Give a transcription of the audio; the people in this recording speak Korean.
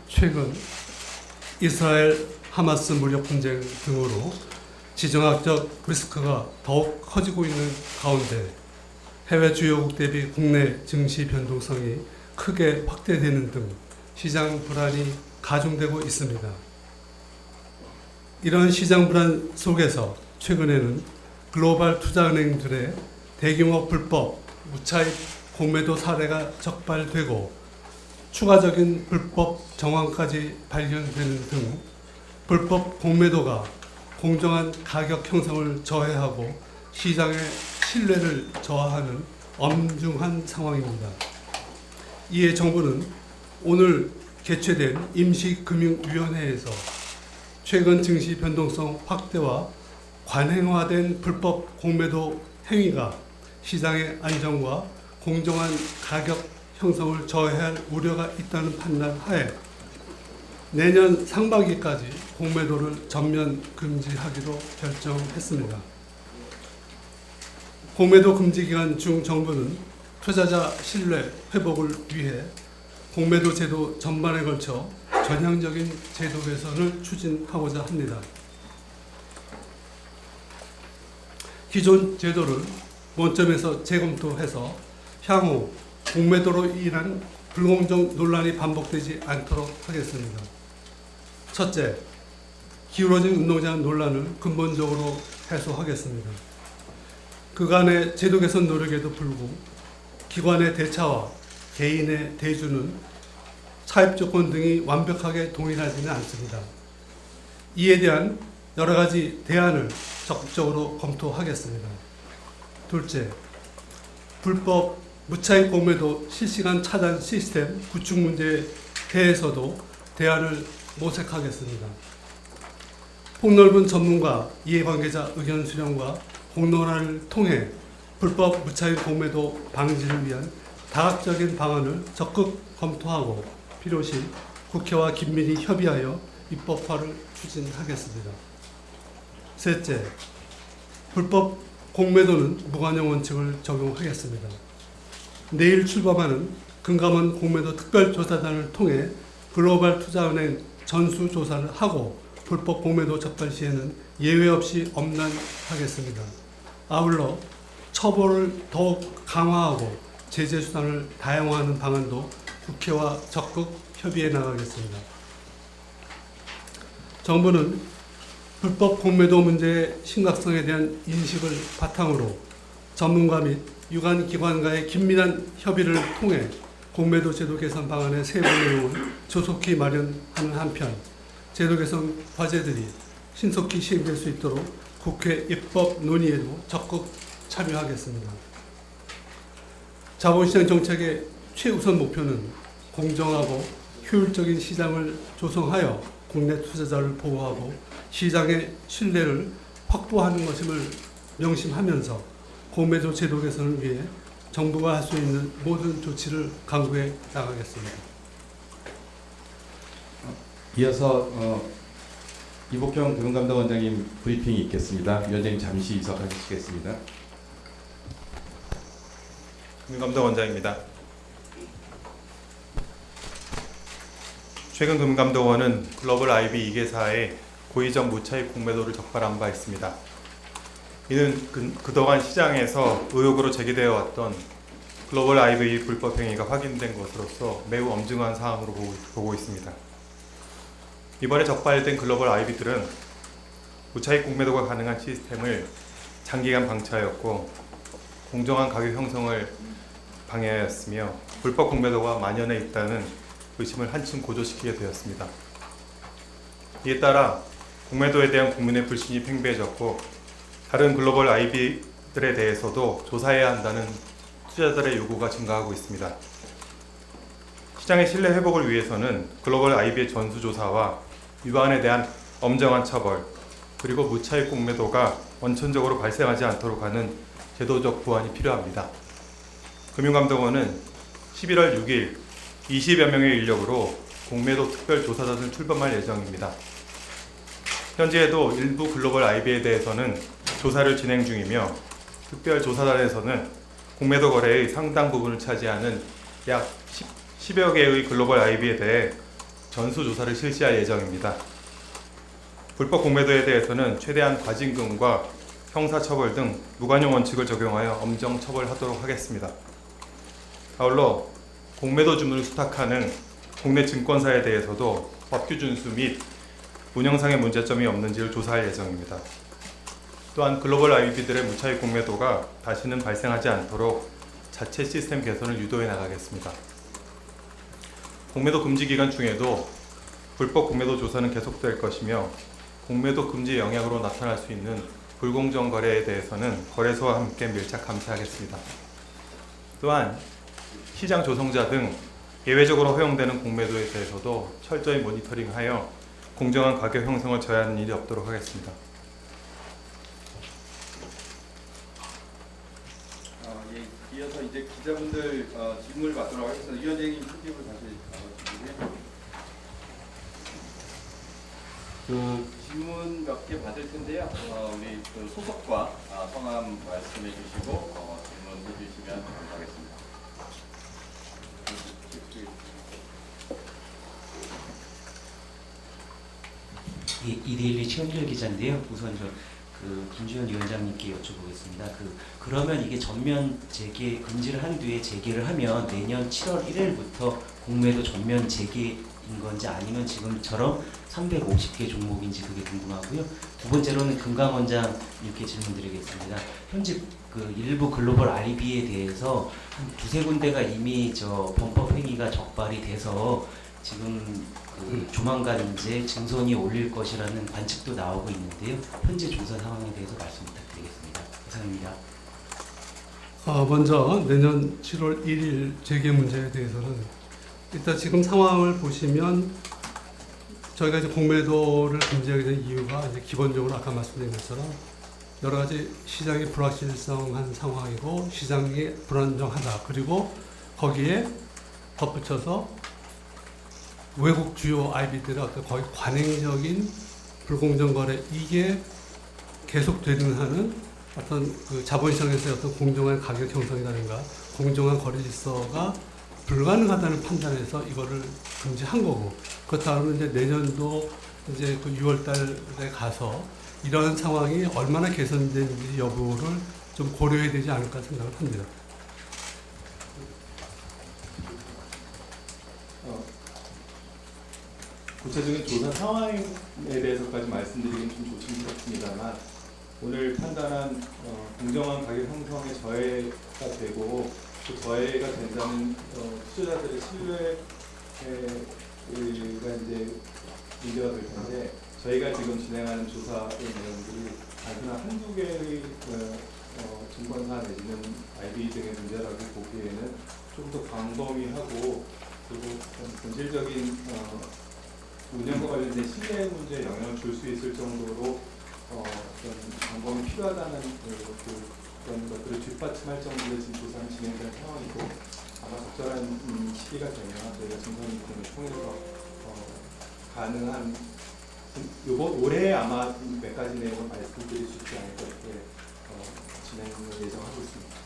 최근 이스라엘 하마스 무력 분쟁 등으로 지정학적 리스크가 더욱 커지고 있는 가운데 해외 주요국 대비 국내 증시 변동성이 크게 확대되는 등 시장 불안이 가중되고 있습니다. 이런 시장 불안 속에서 최근에는 글로벌 투자은행들의 대규모 불법 무차입 공매도 사례가 적발되고 추가적인 불법 정황까지 발견되는 등 불법 공매도가 공정한 가격 형성을 저해하고 시장의 신뢰를 저하하는 엄중한 상황입니다. 이에 정부는 오늘 개최된 임시금융위원회에서 최근 증시 변동성 확대와 관행화된 불법 공매도 행위가 시장의 안정과 공정한 가격 형성을 저해할 우려가 있다는 판단 하에 내년 상반기까지 공매도를 전면 금지하기로 결정했습니다. 공매도 금지 기간 중 정부는 투자자 신뢰 회복을 위해 공매도 제도 전반에 걸쳐 전향적인 제도 개선을 추진하고자 합니다. 기존 제도를 원점에서 재검토해서 향후 공매도로 인한 불공정 논란이 반복되지 않도록 하겠습니다. 첫째, 기울어진 운동장 논란을 근본적으로 해소하겠습니다. 그간의 제도 개선 노력에도 불구 기관의 대차와 개인의 대주는 차입 조건 등이 완벽하게 동일하지는 않습니다. 이에 대한 여러 가지 대안을 적극적으로 검토하겠습니다. 둘째, 불법 무차입 공매도 실시간 차단 시스템 구축 문제에 대해서도 대안을 모색하겠습니다. 폭넓은 전문가, 이해관계자 의견 수렴과 공론화를 통해 불법 무차입 공매도 방지를 위한 다각적인 방안을 적극 검토하고 필요시 국회와 긴밀히 협의하여 입법화를 추진하겠습니다. 셋째, 불법 공매도는 무관용 원칙을 적용하겠습니다. 내일 출범하는 금감원 공매도 특별조사단을 통해 글로벌 투자은행 전수조사를 하고 불법 공매도 적발 시에는 예외 없이 엄란하겠습니다. 아울러 처벌을 더욱 강화하고 제재 수단을 다양화하는 방안도 국회와 적극 협의해 나가겠습니다. 정부는 불법 공매도 문제의 심각성에 대한 인식을 바탕으로 전문가 및 유관 기관과의 긴밀한 협의를 통해 공매도 제도 개선 방안의 세부 내용을 조속히 마련하는 한편 제도 개선 과제들이 신속히 시행될 수 있도록 국회 입법 논의에도 적극 참여하겠습니다. 자본시장 정책의 최우선 목표는 공정하고 효율적인 시장을 조성하여 국내 투자자를 보호하고 시장의 신뢰를 확보하는 것임을 명심하면서 공매도 제도 개선을 위해 정부가 할 수 있는 모든 조치를 강구해 나가겠습니다. 이어서 이복형 금융감독원장님 브리핑이 있겠습니다. 위원장님 잠시 이석하시겠습니다. 금융감독원장입니다. 최근 금감독원은 글로벌 IB 2개사의 고의적 무차입 공매도를 적발한 바 있습니다. 이는 그동안 시장에서 의혹으로 제기되어 왔던 글로벌 IB 불법 행위가 확인된 것으로서 매우 엄중한 사항으로 보고 있습니다. 이번에 적발된 글로벌 IB들은 무차입 공매도가 가능한 시스템을 장기간 방치하였고 공정한 가격 형성을 방해하였으며 불법 공매도가 만연해 있다는 의심을 한층 고조시키게 되었습니다. 이에 따라 공매도에 대한 국민의 불신이 팽배해졌고 다른 글로벌 IB들에 대해서도 조사해야 한다는 투자자들의 요구가 증가하고 있습니다. 시장의 신뢰 회복을 위해서는 글로벌 IB의 전수조사와 위반에 대한 엄정한 처벌, 그리고 무차입 공매도가 원천적으로 발생하지 않도록 하는 제도적 보완이 필요합니다. 금융감독원은 11월 6일 20여 명의 인력으로 공매도 특별조사단을 출범할 예정입니다. 현재에도 일부 글로벌 IB에 대해서는 조사를 진행 중이며 특별조사단에서는 공매도 거래의 상당 부분을 차지하는 약 10여 개의 글로벌 IB에 대해 전수조사를 실시할 예정입니다. 불법 공매도에 대해서는 최대한 과징금과 형사처벌 등 무관용 원칙을 적용하여 엄정 처벌하도록 하겠습니다. 아울러 공매도 주문을 수탁하는 국내 증권사에 대해서도 법규 준수 및 운영상의 문제점이 없는지를 조사할 예정입니다. 또한 글로벌 IB들의 무차익 공매도가 다시는 발생하지 않도록 자체 시스템 개선을 유도해 나가겠습니다. 공매도 금지 기간 중에도 불법 공매도 조사는 계속될 것이며 공매도 금지 영향으로 나타날 수 있는 불공정 거래에 대해서는 거래소와 함께 밀착 감시하겠습니다. 또한 시장 조성자 등 예외적으로 허용되는 공매도에 대해서도 철저히 모니터링하여 공정한 가격 형성을 저해하는 일이 없도록 하겠습니다. 예, 이어서 이제 기자분들 질문을 받도록 하겠습니다. 위원장님 표집을 다시 주시고요. 그 질문 몇 개 받을 텐데요. 우리 그 소속과 성함 말씀해 주시고 질문해 주시면 감사하겠습니다. 예, 이데일리 최은결 기자인데요. 우선 김주현 위원장님께 여쭤보겠습니다. 그러면 이게 전면 재개 금지를 한 뒤에 재개를 하면 내년 7월 1일부터 공매도 전면 재개인 건지 아니면 지금처럼 350개 종목인지 그게 궁금하고요. 두 번째로는 금감원장님께 질문드리겠습니다. 현재 일부 글로벌 IB에 대해서 한 두세 군데가 이미 범법 행위가 적발이 돼서 지금 조만간 이제 증손이 올릴 것이라는 관측도 나오고 있는데요. 현재 조사 상황에 대해서 말씀 부탁드리겠습니다. 이상입니다. 먼저 내년 7월 1일 재개 문제에 대해서는 일단 지금 상황을 보시면 저희가 이제 공매도를 금지하게 된 이유가 이제 기본적으로 아까 말씀드린 것처럼 여러 가지 시장이 불확실성한 상황이고 시장이 불안정하다. 그리고 거기에 덧붙여서 외국 주요 IB들의 어떤 거의 관행적인 불공정 거래 이게 계속되는 한은 어떤 자본시장에서의 어떤 공정한 가격 형성이라든가 공정한 거래 질서가 불가능하다는 판단에서 이거를 금지한 거고 그렇다면 이제 내년도 이제 6월달에 가서 이런 상황이 얼마나 개선되는지 여부를 좀 고려해야 되지 않을까 생각을 합니다. 구체적인 조사 상황에 대해서까지 말씀드리긴 좀 조심스럽습니다만 오늘 판단한 공정한 가격 형성에 저해가 되고 그 저해가 된다는 투자자들의 신뢰가 이제 문제가 될 텐데 저희가 지금 진행하는 조사의 내용들이 단순한 한두 개의 증권사 내지는 IB 등의 문제라고 보기에는 좀 더 광범위하고 그리고 본질적인 운영과 관련된 신뢰 문제에 영향을 줄 수 있을 정도로 어떤 방법이 필요하다는 그런 것들을 뒷받침할 정도의 지금 조사는 진행된 상황이고 아마 적절한 시기가 되면 저희가 증권을 통해서 가능한 올해 아마 몇 가지 내용을 말씀드릴 수 있지 않을까 이렇게 진행을 예정하고 있습니다.